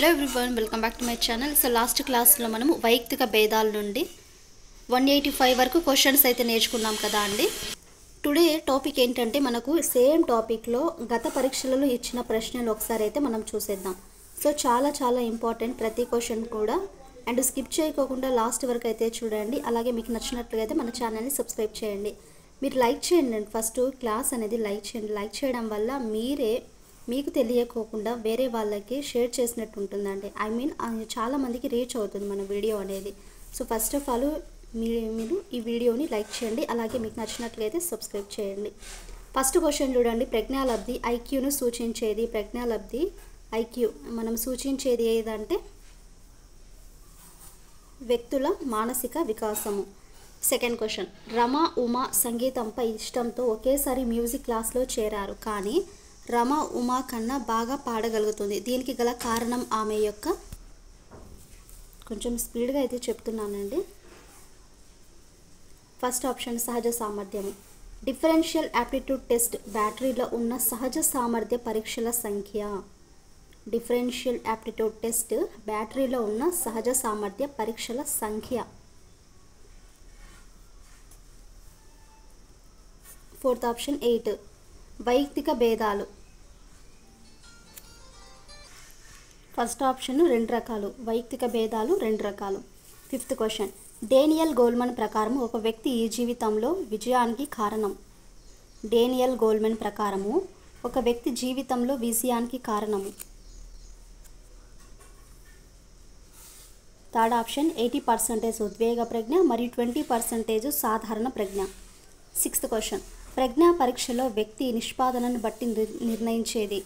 Hello everyone, welcome back to my channel. So last క్లాస్లో మనము వైయక్తిక భేదాల నుండి 185 వరకు క్వశ్చన్స్ అయితే నేర్చుకున్నాం కదా అండి. టుడే టాపిక్ ఏంటంటే మనకు సేమ్ టాపిక్లో గత పరీక్షలలో ఇచ్చిన ప్రశ్నలు ఒకసారి అయితే మనం చూసేద్దాం. సో చాలా ఇంపార్టెంట్ ప్రతి క్వశ్చన్ కూడా. అండ్ స్కిప్ చేయకోకుండా లాస్ట్ వరకు అయితే చూడండి. అలాగే మీకు నచ్చినట్లుగా అయితే మన ఛానల్ని సబ్స్క్రైబ్ చేయండి. మీరు లైక్ చేయండి. ఫస్ట్ క్లాస్ అనేది లైక్ చేయండి. లైక్ చేయడం వల్ల మీకు తెలియకోకుండా వేరే వాళ్ళకి షేర్ చేసినట్టు ఉంటుందండి. చాలామందికి రీచ్ అవుతుంది మన వీడియో అనేది. సో ఫస్ట్ ఆఫ్ ఆల్ మీరు ఈ వీడియోని లైక్ చేయండి. అలాగే మీకు నచ్చినట్లయితే సబ్స్క్రైబ్ చేయండి. ఫస్ట్ క్వశ్చన్ చూడండి. ప్రజ్ఞాలబ్ధి ఐక్యూను సూచించేది. ప్రజ్ఞాలబ్ధి ఐక్యూ మనం సూచించేది ఏదంటే వ్యక్తుల మానసిక వికాసము. Second question. రమ ఉమా సంగీతంపై ఇష్టంతో ఒకేసారి మ్యూజిక్ క్లాస్లో చేరారు. కానీ రమ ఉమా కన్నా బాగా పాడగలుగుతుంది. దీనికి గల కారణం ఆమె యొక్క, కొంచెం స్పీడ్గా అయితే చెప్తున్నానండి. ఫస్ట్ ఆప్షన్ సహజ సామర్థ్యము. డిఫరెన్షియల్ యాప్టిట్యూడ్ టెస్ట్ బ్యాటరీలో ఉన్న సహజ సామర్థ్య పరీక్షల సంఖ్య. డిఫరెన్షియల్ యాప్టిట్యూడ్ టెస్ట్ బ్యాటరీలో ఉన్న సహజ సామర్థ్య పరీక్షల సంఖ్య. Fourth option 8. వైయక్తిక భేదాలు. ఫస్ట్ ఆప్షన్ 2 రకాలు. వైయక్తిక భేదాలు 2 రకాలు. Fifth question. డేనియల్ గోల్మన్ ప్రకారం ఒక వ్యక్తి ఈ జీవితంలో విజయానికి కారణం. డేనియల్ గోల్మన్ ప్రకారము ఒక వ్యక్తి జీవితంలో విజయానికి కారణము. థర్డ్ ఆప్షన్ 80% ఉద్వేగ ప్రజ్ఞ మరియు 20% సాధారణ ప్రజ్ఞ. Sixth question. ప్రజ్ఞా పరీక్షలో వ్యక్తి నిష్పాదనను బట్టి నిర్ణయించేది.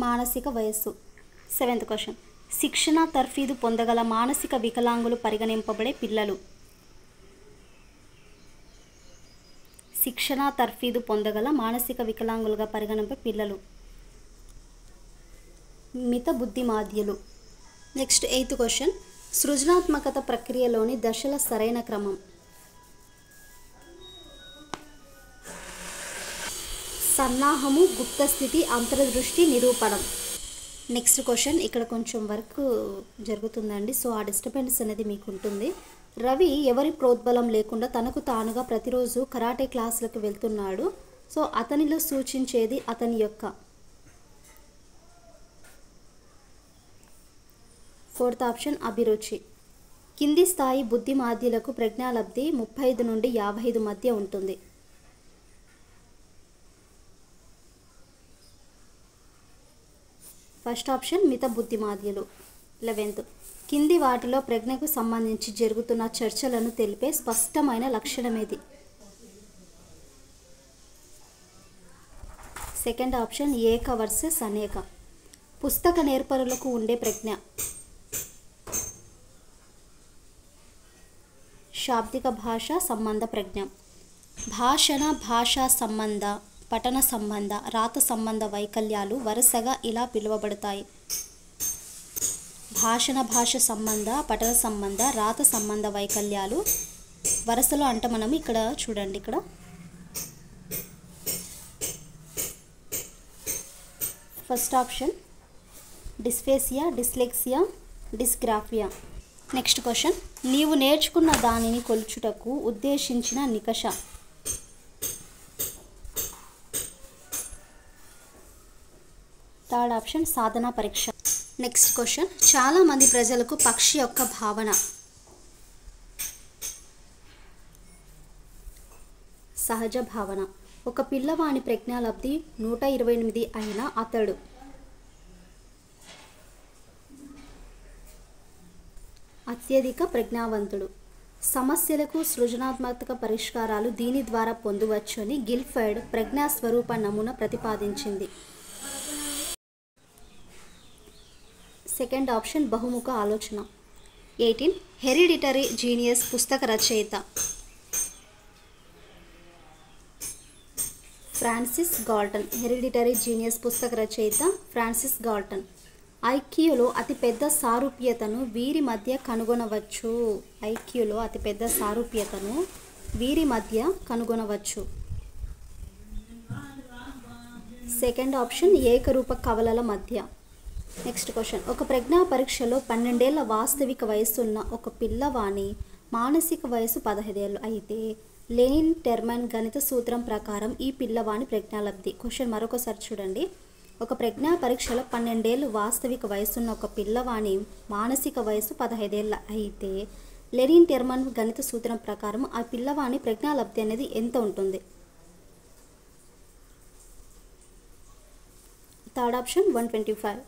మానసిక వయస్సు. Seventh question. శిక్షణ తర్ఫీదు పొందగల మానసిక వికలాంగులు పరిగణింపబడే పిల్లలు. శిక్షణ తర్ఫీదు పొందగల మానసిక వికలాంగులుగా పరిగణింపే పిల్లలు మిత బుద్ధిమాద్యులు. Next 8th question. సృజనాత్మకత ప్రక్రియలోని దశల సరైన క్రమం. సన్నాహము, గుప్తస్థితి, అంతర్దృష్టి, నిరూపణం. Next question. ఇక్కడ కొంచెం వర్క్ జరుగుతుందండి. సో ఆ డిస్టర్బెన్స్ అనేది మీకు ఉంటుంది. రవి ఎవరి ప్రోద్బలం లేకుండా తనకు తానుగా ప్రతిరోజు కరాటే క్లాసులకు వెళ్తున్నాడు. సో అతనిలో సూచించేది అతని యొక్క. ఫోర్త్ ఆప్షన్ అభిరుచి. కింది స్థాయి బుద్ధిమాద్యులకు ప్రజ్ఞాలబ్ధి 35 నుండి 55 మధ్య ఉంటుంది. ఫస్ట్ ఆప్షన్ మిత బుద్ధిమాద్యులు. 11th. కింది వాటిలో ప్రజ్ఞకు సంబంధించి జరుగుతున్న చర్చలను తెలిపే స్పష్టమైన లక్షణమేది. సెకండ్ ఆప్షన్ ఏక వర్సెస్ అనేక. పుస్తక నేర్పరులకు ఉండే ప్రజ్ఞ. శాబ్దిక భాష సంబంధ ప్రజ్ఞ. భాషణ, భాషా సంబంధ, పఠన సంబంధ, రాత సంబంధ వైకల్యాలు వరుసగా ఇలా పిలువబడతాయి. భాషణ, భాష సంబంధ, పఠన సంబంధ, రాత సంబంధ వైకల్యాలు వరుసలో అంటే మనం ఇక్కడ చూడండి. ఇక్కడ first option dysphasia, dyslexia, dysgraphia. Next question. నీవు నేర్చుకున్న దానిని కొలుచుటకు ఉద్దేశించిన నికష. థర్డ్ ఆప్షన్ సాధన పరీక్ష. Next question. చాలామంది ప్రజలకు పక్షి యొక్క భావన. సహజ భావన. ఒక పిల్లవాని ప్రజ్ఞాలబ్ధి 128 అయినా అతడు అత్యధిక ప్రజ్ఞావంతుడు. సమస్యలకు సృజనాత్మక పరిష్కారాలు దీని ద్వారా పొందవచ్చని గిల్ఫర్డ్ ప్రజ్ఞాస్వరూప నమూనా ప్రతిపాదించింది. సెకండ్ ఆప్షన్ బహుముఖ ఆలోచన. 18. హెరిడిటరీ జీనియస్ పుస్తక రచయిత ఫ్రాన్సిస్ గాల్టన్. హెరిడిటరీ జీనియస్ పుస్తక రచయిత ఫ్రాన్సిస్ గాల్టన్. ఐక్యూలో అతిపెద్ద సారూప్యతను వీరి మధ్య కనుగొనవచ్చు. ఐక్యూలో అతిపెద్ద సారూప్యతను వీరి మధ్య కనుగొనవచ్చు. సెకండ్ ఆప్షన్ ఏకరూప కవలల మధ్య. నెక్స్ట్ క్వశ్చన్, ఒక ప్రజ్ఞా పరీక్షలో 12 ఏళ్ల వాస్తవిక వయసు ఉన్న ఒక పిల్లవాని మానసిక వయసు 15 ఏళ్ళు అయితే లెనిన్ టెర్మన్ గణిత సూత్రం ప్రకారం ఈ పిల్లవాని ప్రజ్ఞాలబ్ధి. క్వశ్చన్ మరొకసారి చూడండి. ఒక ప్రజ్ఞా పరీక్షలో 12 ఏళ్ళు వాస్తవిక వయసున్న ఒక పిల్లవాని మానసిక వయసు 15 ఏళ్ళు అయితే లెనిన్ టెర్మన్ గణిత సూత్రం ప్రకారం ఆ పిల్లవాని ప్రజ్ఞాలబ్ధి అనేది ఎంత ఉంటుంది? Third option 125.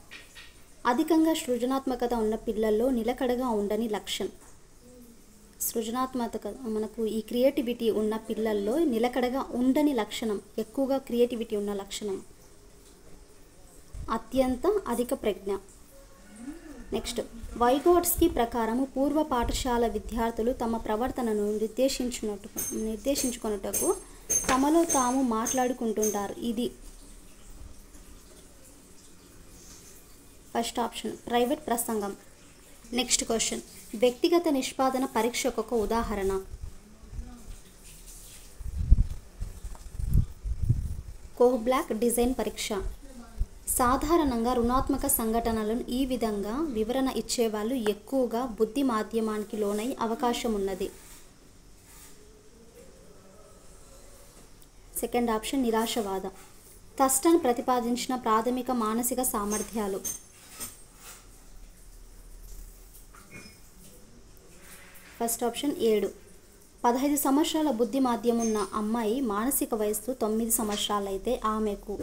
అధికంగా సృజనాత్మకత ఉన్న పిల్లల్లో నిలకడగా ఉండని లక్షణం. సృజనాత్మకత మనకు ఈ క్రియేటివిటీ ఉన్న పిల్లల్లో నిలకడగా ఉండని లక్షణం, ఎక్కువగా క్రియేటివిటీ ఉన్న లక్షణం అత్యంత అధిక ప్రజ్ఞ. నెక్స్ట్, వైగోట్స్కీ ప్రకారము పూర్వ పాఠశాల విద్యార్థులు తమ ప్రవర్తనను నిర్దేశించుకొనుటకు తమలో తాము మాట్లాడుకుంటుంటారు. ఇది ఫస్ట్ ఆప్షన్ ప్రైవేట్ ప్రసంగం. నెక్స్ట్ క్వశ్చన్, వ్యక్తిగత నిష్పాదన పరీక్షకు ఒక ఉదాహరణ. కోహ్బ్లాక్ డిజైన్ పరీక్ష. సాధారణంగా రుణాత్మక సంఘటనలను ఈ విధంగా వివరణ ఇచ్చేవాళ్ళు ఎక్కువగా బుద్ధి మాధ్యమానికి లోనై అవకాశం ఉన్నది. Second option నిరాశవాద. థర్స్టన్ ప్రతిపాదించిన ప్రాథమిక మానసిక సామర్థ్యాలు. First option 7. 15 సంవత్సరాల బుద్ధి మాధ్యం ఉన్న అమ్మాయి మానసిక వయస్సు 9 సంవత్సరాలైతే ఆమెకు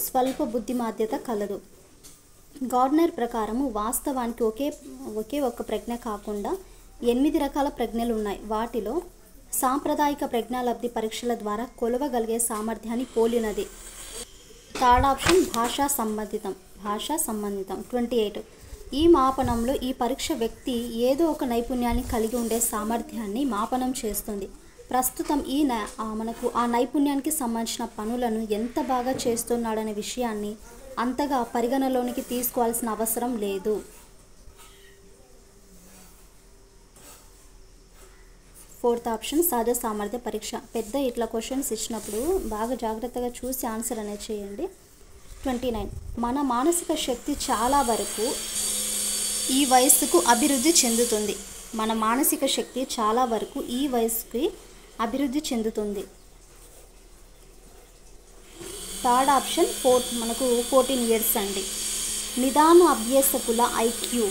స్వల్ప బుద్ధిమాద్యత కలదు. గార్డ్నర్ ప్రకారము వాస్తవానికి ఒకే ఒక్క ప్రజ్ఞ కాకుండా 8 రకాల ప్రజ్ఞలు ఉన్నాయి. వాటిలో సాంప్రదాయిక ప్రజ్ఞాలబ్ధి పరీక్షల ద్వారా కొలవగలిగే సామర్థ్యాన్ని పోలినది. థర్డ్ ఆప్షన్ భాషా సంబంధితం. 28. ఈ మాపనంలో ఈ పరీక్ష వ్యక్తి ఏదో ఒక నైపుణ్యాన్ని కలిగి ఉండే సామర్థ్యాన్ని మాపనం చేస్తుంది. ప్రస్తుతం మనకు ఆ నైపుణ్యానికి సంబంధించిన పనులను ఎంత బాగా చేస్తున్నాడనే విషయాన్ని అంతగా పరిగణలోనికి తీసుకోవాల్సిన అవసరం లేదు. ఫోర్త్ ఆప్షన్ సహజ సామర్థ్య పరీక్ష. పెద్ద ఇట్లా క్వశ్చన్స్ ఇచ్చినప్పుడు బాగా జాగ్రత్తగా చూసి ఆన్సర్ అనేది చేయండి. 29. మన మానసిక శక్తి చాలా వరకు ఈ వయస్సుకు అభివృద్ధి చెందుతుంది. మన మానసిక శక్తి చాలా వరకు ఈ వయస్సుకి అభివృద్ధి చెందుతుంది. థర్డ్ ఆప్షన్ మనకు 14 ఇయర్స్ అండి. నిదాన అభ్యాసకుల ఐక్యూ.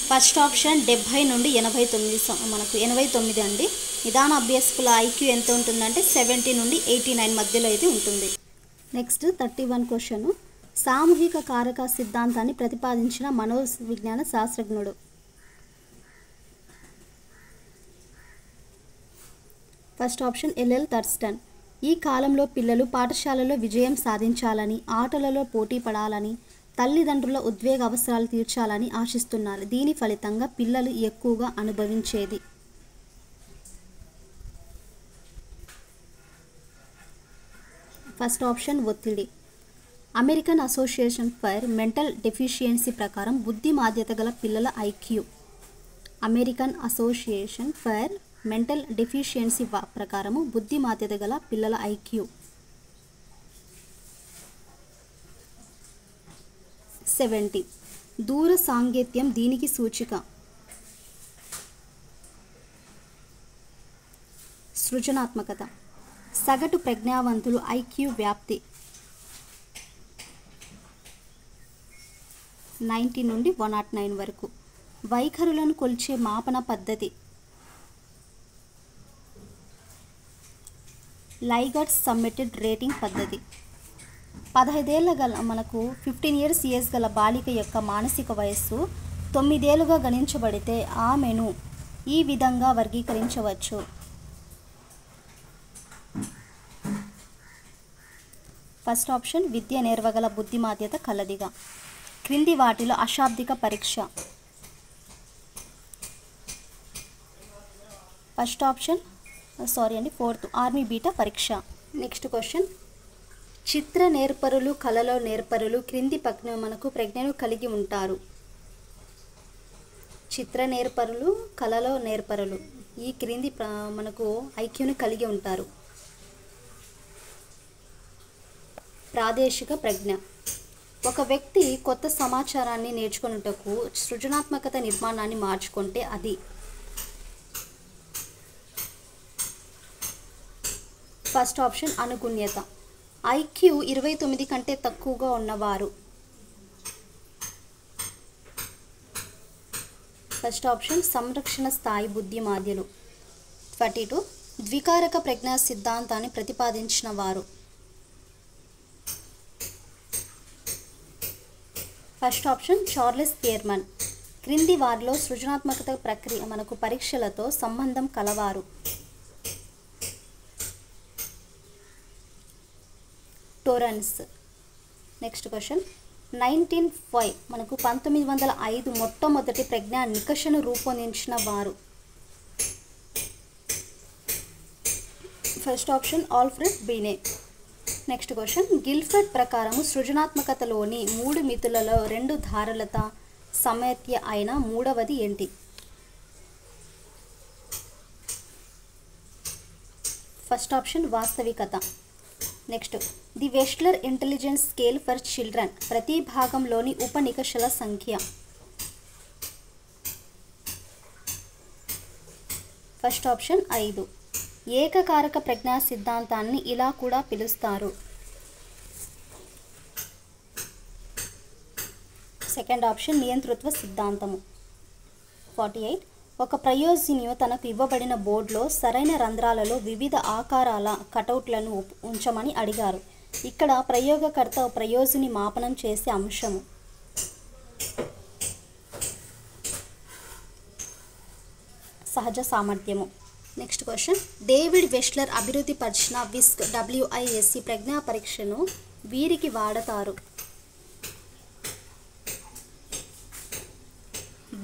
ఫస్ట్ ఆప్షన్ 70 నుండి 89 మనకు 89 అండి. నిదాన అభ్యాసకుల ఐక్యూ ఎంత ఉంటుందంటే 70 నుండి 89 మధ్యలో అయితే ఉంటుంది. నెక్స్ట్ 31 క్వశ్చన్, సామూహిక కారక సిద్ధాంతాన్ని ప్రతిపాదించిన మనోవిజ్ఞాన శాస్త్రజ్ఞుడు. First option L L Thurstone. ఈ కాలంలో పిల్లలు పాఠశాలలో విజయం సాధించాలని, ఆటలలో పోటీ పడాలని, తల్లిదండ్రుల ఉద్వేగ అవసరాలు తీర్చాలని ఆశిస్తున్నారు. దీని ఫలితంగా పిల్లలు ఎక్కువగా అనుభవించేది. ఫస్ట్ ఆప్షన్ ఒత్తిడి. American Association for Mental Deficiency ప్రకారం బుద్ధి మాంద్యత గల పిల్లల IQ. American Association for Mental Deficiency ప్రకారము బుద్ధి మాంద్యత గల పిల్లల ఐక్యూ 70. దూర సాంగత్యం దీనికి సూచిక. సృజనాత్మకత. సగటు ప్రజ్ఞావంతులు ఐక్యూ వ్యాప్తి 90 నుండి 109 వరకు. వైఖరులను కొలిచే మాపన పద్ధతి. లైగర్స్ సబ్మిటెడ్ రేటింగ్ పద్ధతి. 15 ఏళ్ళ గల మనకు 15 ఇయర్స్ గల బాలిక యొక్క మానసిక వయస్సు 9 ఏళ్ళుగా గణించబడితే ఆమెను ఈ విధంగా వర్గీకరించవచ్చు. ఫస్ట్ ఆప్షన్ విద్య నేర్వగల బుద్ధిమాంద్యత కలదిగా. క్రింది వాటిలో అశాబ్దిక పరీక్ష. First option fourth army beta పరీక్ష. నెక్స్ట్ క్వశ్చన్, చిత్ర నేర్పరులు కళలో నేర్పరులు క్రింది ప్రజ్ఞను కలిగి ఉంటారు. చిత్ర నేర్పరులు కళలో నేర్పరులు ఈ క్రింది మనకు ఐక్యూని కలిగి ఉంటారు. ప్రాదేశిక ప్రజ్ఞ. ఒక వ్యక్తి కొత్త సమాచారాన్ని నేర్చుకొనుటకు సృజనాత్మకత నిర్మాణాన్ని మార్చుకుంటే అది. First option అనుగుణ్యత. ఐక్యూ 29 కంటే తక్కువగా ఉన్నవారు. ఫస్ట్ ఆప్షన్ సంరక్షణ స్థాయి బుద్ధిమాద్యులు. 42 ద్వికారక ప్రజ్ఞా సిద్ధాంతాన్ని ప్రతిపాదించిన వారు. First option Charles పియర్మన్. క్రింది వారిలో సృజనాత్మకత ప్రక్రియ మనకు పరీక్షలతో సంబంధం కలవారు. టోరెన్స్. Next question. 1905 మనకు 1905 మొట్టమొదటి ప్రజ్ఞా నికషను రూపొందించిన వారు. First option Alfred Binet. Next question. Guilford ప్రకారం సృజనాత్మకతలోని 3 మితులలో 2 ధారలత సమేత్య అయిన మూడవది ఏంటి? ఫస్ట్ ఆప్షన్ వాస్తవికత. Next. The వెస్ట్లర్ intelligence scale for children ప్రతి భాగంలోని ఉప నికషల సంఖ్య. First option 5. ఏకకారక ప్రజ్ఞా సిద్ధాంతాన్ని ఇలా కూడా పిలుస్తారు. సెకండ్ ఆప్షన్ నియంతృత్వ సిద్ధాంతము. 48 ఒక ప్రయోజనియు తనకు ఇవ్వబడిన బోర్డులో సరైన రంధ్రాలలో వివిధ ఆకారాల కటౌట్లను ఉంచమని అడిగారు. ఇక్కడ ప్రయోగకర్త ప్రయోజని మాపనం చేసే అంశము. సహజ సామర్థ్యము. Next question. డేవిడ్ వెస్ట్లర్ అభివృద్ధి పరిచిన విస్క్ WISC ప్రజ్ఞా పరీక్షను వీరికి వాడతారు.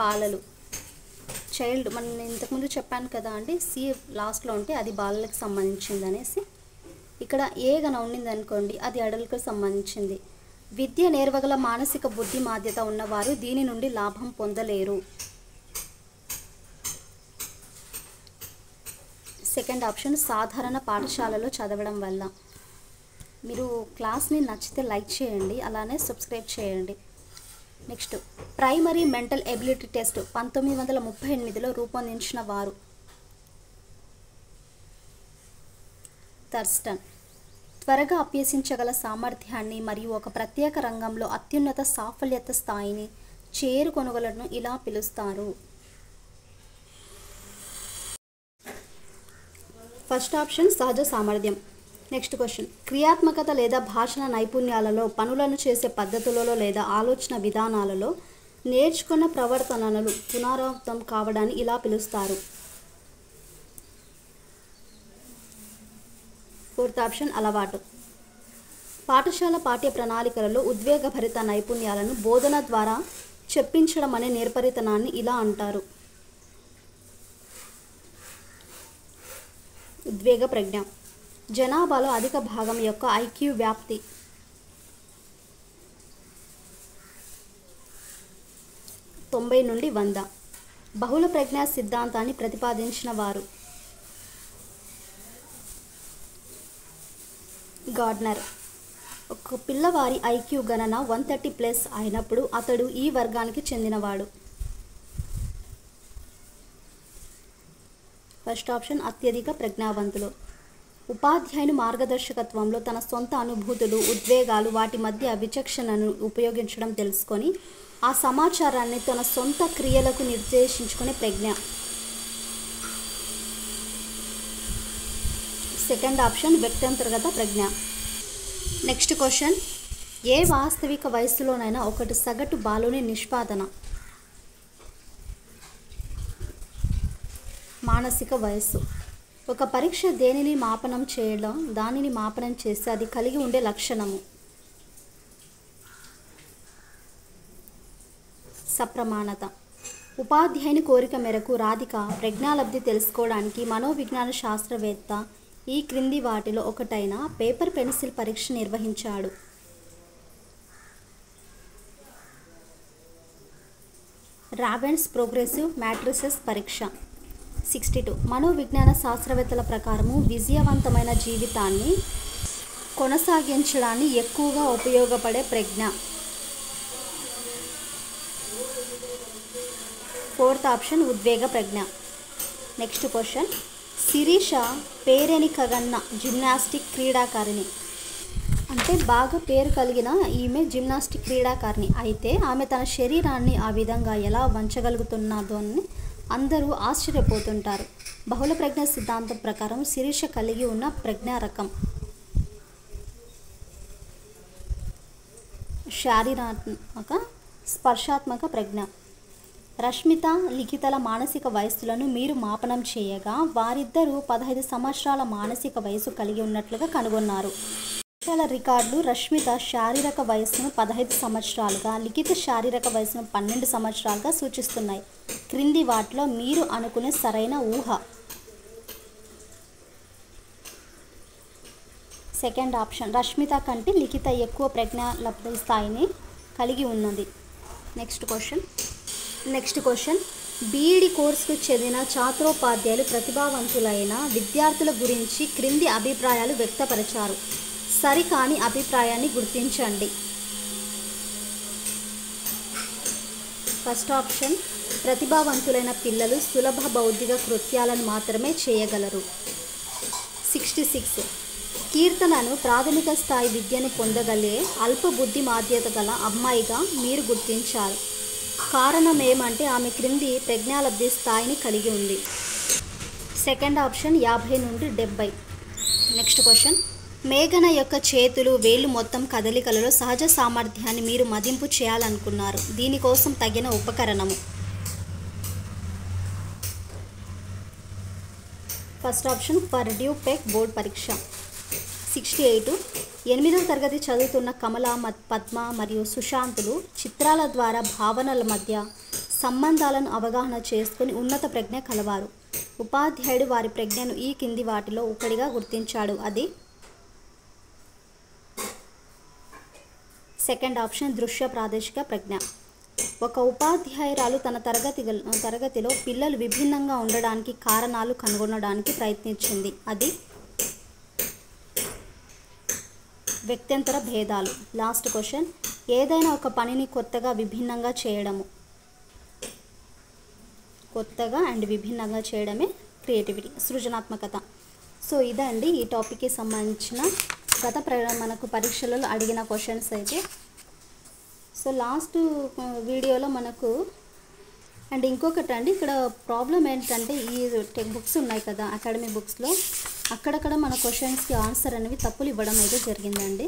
బాలలు. చైల్డ్ మనం ఇంతకుముందు చెప్పాను కదా అండి, సి లాస్ట్లో ఉంటే అది బాలలకు సంబంధించింది అనేసి. ఇక్కడ ఏ గన ఉండింది అనుకోండి, అది అడల్ట్కు సంబంధించింది. విద్య నేర్వగల మానసిక బుద్ధి మాధ్యత ఉన్నవారు దీని నుండి లాభం పొందలేరు. సెకండ్ ఆప్షన్ సాధారణ పాఠశాలలో చదవడం వల్ల. మీరు క్లాస్ని నచ్చితే లైక్ చేయండి, అలానే సబ్స్క్రైబ్ చేయండి. Next. Primary mental ability test 1938లో రూపొందించిన వారు. థర్స్టన్. త్వరగా అభ్యసించగల సామర్థ్యాన్ని మరియు ఒక ప్రత్యేక రంగంలో అత్యున్నత సాఫల్యత స్థాయిని చేరుకొనగలను ఇలా పిలుస్తారు. ఫస్ట్ ఆప్షన్ సహజ సామర్థ్యం. Next question. క్రియాత్మకత లేదా భాషణ నైపుణ్యాలలో, పనులను చేసే పద్ధతులలో లేదా ఆలోచన విధానాలలో నేర్చుకున్న ప్రవర్తనలు పునరావృతం కావడాన్ని ఇలా పిలుస్తారు. ఫోర్త్ ఆప్షన్ అలవాటు. పాఠశాల పాఠ్య ప్రణాళికలలో ఉద్వేగభరిత నైపుణ్యాలను బోధన ద్వారా చెప్పించడం అనే నేర్పరితనాన్ని ఇలా అంటారు. ఉద్వేగ ప్రజ్ఞ. జనాభాలో అధిక భాగం యొక్క ఐక్యూ వ్యాప్తి. తొంభై నుండి 100. బహుళ ప్రజ్ఞా సిద్ధాంతాన్ని ప్రతిపాదించిన వారు. గార్డ్నర్. ఒక పిల్లవారి ఐక్యూ గణన 130+ అయినప్పుడు అతడు ఈ వర్గానికి చెందినవాడు. ఫస్ట్ ఆప్షన్ అత్యధిక ప్రజ్ఞావంతులు. ఉపాధ్యాయుని మార్గదర్శకత్వంలో తన సొంత అనుభూతులు, ఉద్వేగాలు, వాటి మధ్య విచక్షణను ఉపయోగించడం తెలుసుకొని ఆ సమాచారాన్ని తన సొంత క్రియలకు నిర్దేశించుకునే ప్రజ్ఞ. సెకండ్ ఆప్షన్ వ్యక్తంతర్గత ప్రజ్ఞ. Next question. ఏ వాస్తవిక వయస్సులోనైనా ఒకటి సగటు బాలుని నిష్పాదన. మానసిక వయస్సు. ఒక పరీక్ష దేనిని మాపనం చేయడం, దానిని మాపనం చేస్తే అది కలిగి ఉండే లక్షణము. సప్రమాణత. ఉపాధ్యాయుని కోరిక మేరకు రాధిక ప్రజ్ఞాలబ్ధి తెలుసుకోవడానికి మనోవిజ్ఞాన శాస్త్రవేత్త ఈ క్రింది వాటిలో ఒకటైన పేపర్ పెన్సిల్ పరీక్ష నిర్వహించాడు. రావెన్స్ ప్రోగ్రెసివ్ మ్యాట్రిసెస్ పరీక్ష. 62. మనోవిజ్ఞాన శాస్త్రవేత్తల ప్రకారము విజయవంతమైన జీవితాన్ని కొనసాగించడానికి ఎక్కువగా ఉపయోగపడే ప్రజ్ఞ. 4th ఆప్షన్ ఉద్వేగ ప్రజ్ఞ. Next question. శిరీష పేరెనికగన్న జిమ్నాస్టిక్ క్రీడాకారిణి. అంటే బాగా పేరు కలిగిన ఈమె జిమ్నాస్టిక్ క్రీడాకారిణి. అయితే ఆమె తన శరీరాన్ని ఆ విధంగా ఎలా వంచగలుగుతున్నదో అని అందరూ ఆశ్చర్యపోతుంటారు. బహుళ ప్రజ్ఞ సిద్ధాంతం ప్రకారం శిరీష కలిగి ఉన్న ప్రజ్ఞా రకం శారీరాత్మక స్పర్శాత్మక ప్రజ్ఞ. రష్మిత, లిఖితల మానసిక వయస్సులను మీరు మాపనం చేయగా వారిద్దరూ 15 సంవత్సరాల మానసిక వయసు కలిగి ఉన్నట్లుగా కనుగొన్నారు. రికార్డులు రష్మిత శారీరక వయస్సును 15 సంవత్సరాలుగా, లిఖిత శారీరక వయస్సును 12 సంవత్సరాలుగా సూచిస్తున్నాయి. క్రింది వాటిలో మీరు అనుకునే సరైన ఊహ. సెకండ్ ఆప్షన్ రష్మిత కంటే లిఖిత ఎక్కువ ప్రజ్ఞా లబ్ధి స్థాయిని కలిగి ఉన్నది. Next question. బీఈడి కోర్సుకు చెందిన ఛాత్రోపాధ్యాయులు ప్రతిభావంతులైన విద్యార్థుల గురించి క్రింది అభిప్రాయాలు వ్యక్తపరిచారు. సరికాని అభిప్రాయాన్ని గుర్తించండి. ఫస్ట్ ఆప్షన్ ప్రతిభావంతులైన పిల్లలు సులభ బౌద్ధిక కృత్యాలను మాత్రమే చేయగలరు. 66. కీర్తనను ప్రాథమిక స్థాయి విద్యను పొందగలిగే అల్ప బుద్ధి మాధ్యత గల అమ్మాయిగా మీరు గుర్తించారు. కారణం ఏమంటే ఆమె క్రింది ప్రజ్ఞాలబ్ధి స్థాయిని కలిగి ఉంది. సెకండ్ ఆప్షన్ 50 నుండి 70. Next question. మేఘన యొక్క చేతులు, వేళ్ళు మొత్తం కదలికలలో సహజ సామర్థ్యాన్ని మీరు మదింపు చేయాలనుకున్నారు. దీనికోసం తగిన ఉపకరణము. ఫస్ట్ ఆప్షన్ పర్డ్యూ పెక్ బోర్డ్ పరీక్ష. 68. 8వ తరగతి చదువుతున్న కమల, పద్మ మరియు సుశాంతులు చిత్రాల ద్వారా భావనల మధ్య సంబంధాలను అవగాహన చేసుకుని ఉన్నత ప్రజ్ఞ కలవారు. ఉపాధ్యాయుడు వారి ప్రజ్ఞను ఈ కింది వాటిలో ఒకటిగా గుర్తించాడు. అది సెకండ్ ఆప్షన్ దృశ్య ప్రాదేశిక ప్రజ్ఞ. ఒక ఉపాధ్యాయురాలు తన తరగతిలో పిల్లలు విభిన్నంగా ఉండడానికి కారణాలు కనుగొనడానికి ప్రయత్నించింది. అది వ్యక్త్యంతర భేదాలు. Last question. ఏదైనా ఒక పనిని కొత్తగా విభిన్నంగా చేయడము. కొత్తగా అండ్ విభిన్నంగా చేయడమే క్రియేటివిటీ, సృజనాత్మకత. సో ఇదండి ఈ టాపిక్కి సంబంధించిన మనకు పరీక్షలలో అడిగిన క్వశ్చన్స్ అయితే. సో లాస్ట్ వీడియోలో మనకు అండ్ ఇంకొకటి అండి, ఇక్కడ ప్రాబ్లం ఏంటంటే ఈ బుక్స్ ఉన్నాయి కదా అకాడమిక్ బుక్స్లో, అక్కడక్కడ మన క్వశ్చన్స్కి ఆన్సర్ అనేవి తప్పులు ఇవ్వడం అయితే జరిగిందండి.